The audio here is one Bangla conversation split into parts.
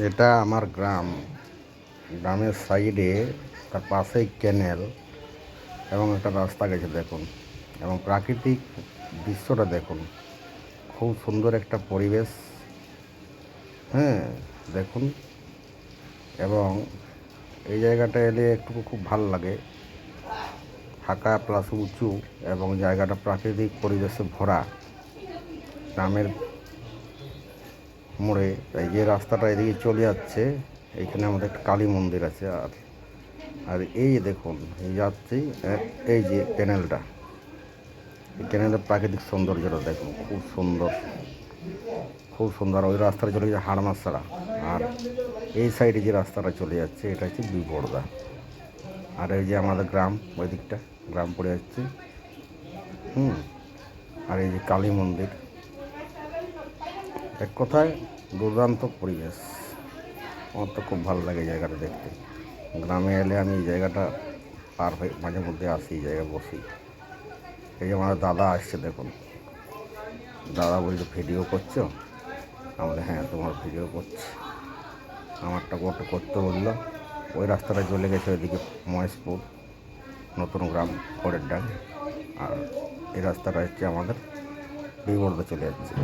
এটা আমার গ্রাম। গ্রামের সাইডে তার পাশেই ক্যানেল এবং একটা রাস্তা গেছে দেখুন, এবং প্রাকৃতিক দৃশ্যটা দেখুন, খুব সুন্দর একটা পরিবেশ। হ্যাঁ, দেখুন। এবং এই জায়গাটা এলে একটু খুব ভালো লাগে, ফাঁকা প্লাস উঁচু, এবং জায়গাটা প্রাকৃতিক পরিবেশে ভরা। গ্রামের মোড়ে এই যে রাস্তাটা এদিকে চলে যাচ্ছে, এইখানে আমাদের একটা কালী মন্দির আছে। আর আর এই যে দেখুন, এই যাচ্ছি, এই যে ক্যানেলটা, এই ক্যানেলের প্রাকৃতিক সৌন্দর্যটা দেখুন, খুব সুন্দর, খুব সুন্দর। ওই রাস্তাটা চলে যাচ্ছে হাড়মাছড়া, আর এই সাইডে যে রাস্তাটা চলে যাচ্ছে এটা হচ্ছে বিবর্দা। আর এই যে আমাদের গ্রাম, ওই দিকটা গ্রাম পড়ে যাচ্ছে। আর এই যে কালী মন্দির, এক কথায় দুর্দান্ত পরিবেশ। আমার তো খুব ভালো লাগে জায়গাটা দেখতে। গ্রামে এলে আমি এই জায়গাটা পার হয়ে মাঝে মধ্যে আসি, এই জায়গায় বসি। এই যে আমার দাদা আসছে দেখুন, দাদা বলছে ভিডিও করছো? আমাদের হ্যাঁ, তোমার ভিডিও করছি। আমারটা করতে বললো। ওই রাস্তাটা চলে গেছে ওইদিকে মহেশপুর, নতুন গ্রাম, পরের ডাক। আর এই রাস্তাটা হচ্ছে আমাদের বিবর্দা চলে যাচ্ছে।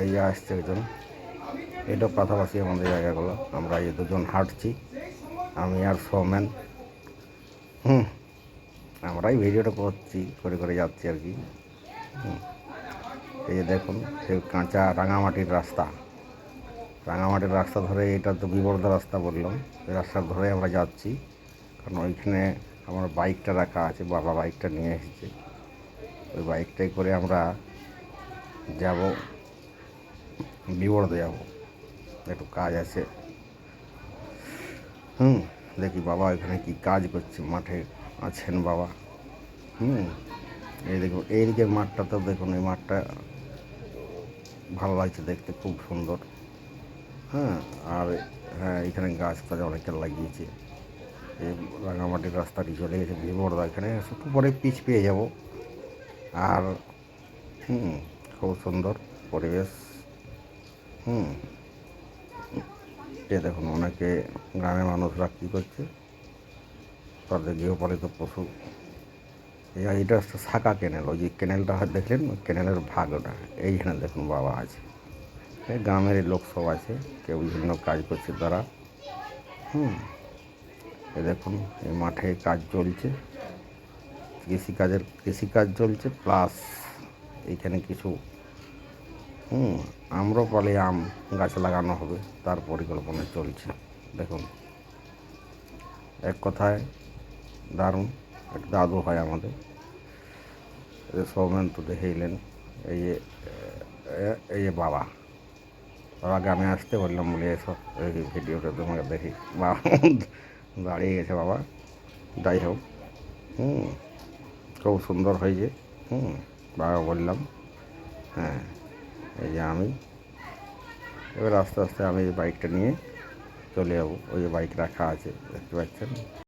এই যে আসছে একজন, এটা পাশাপাশি আমাদের জায়গাগুলো। আমরা এই দুজন হাঁটছি, আমি আর সোম্যান। আমরাই ভিডিওটা করছি, করে করে যাচ্ছি আর কি। এই যে দেখুন, সেই কাঁচা রাঙামাটির রাস্তা, রাঙামাটির রাস্তা ধরে, এটা তো বিবর্ধা রাস্তা বললাম, এই রাস্তা ধরে আমরা যাচ্ছি। কারণ ওইখানে আমার বাইকটা রাখা আছে, বাবা বাইকটা নিয়ে এসেছে। ওই বাইকটাই করে আমরা যাব, বিবর্ধা যাব, একটু কাজ আছে। দেখি বাবা এখানে কি কাজ করছে, মাঠে আছেন বাবা। এই দেখুন, এইদিকে মাঠটা তো দেখুন, এই মাঠটা ভালো লাগছে দেখতে, খুব সুন্দর। আর হ্যাঁ, এখানে গাছপালা অনেকটা লাগিয়েছে। এই রাঙামাটির রাস্তাটি চলে গেছে বিবর্দা, এখানে একটু পরে পিচ পেয়ে যাব। আর খুব সুন্দর পরিবেশ। এ দেখুন, অনেকে গ্রামের মানুষরা কী করছে, তাদের গৃহপালিত পশু। এটা হচ্ছে শাখা ক্যানেল, ওই যে ক্যানেলটা দেখলেন, ওই ক্যানেলের ভাগ ওটা। এইখানে দেখুন বাবা আছে, এই গ্রামের লোক সব আছে, কেউ বিভিন্ন কাজ করছে তারা। এই দেখুন, এই মাঠে কাজ চলছে, কৃষিকাজ চলছে, প্লাস এইখানে কিছু আম্রপালি আম গাছ লাগানো হবে, তার পরিকল্পনা চলছে। দেখুন, এক কথায় দারুণ। এক দাদু হয় আমাদের, সৌমেন তো দেখেইলেন। এই যে এই যে বাবা, গ্রামে আসতে বললাম, বলে এসো এই ভিডিওটা তোমাকে দেখি। বাবা দাঁড়িয়ে গেছে বাবা। যাই হোক, খুব সুন্দর হয়েছে। বাবা বললাম, হ্যাঁ। এই যে আমি এবার আস্তে আস্তে আমি এই বাইকটা নিয়ে চলে যাবো। ওই যে বাইক রাখা আছে, দেখতে পাচ্ছেন।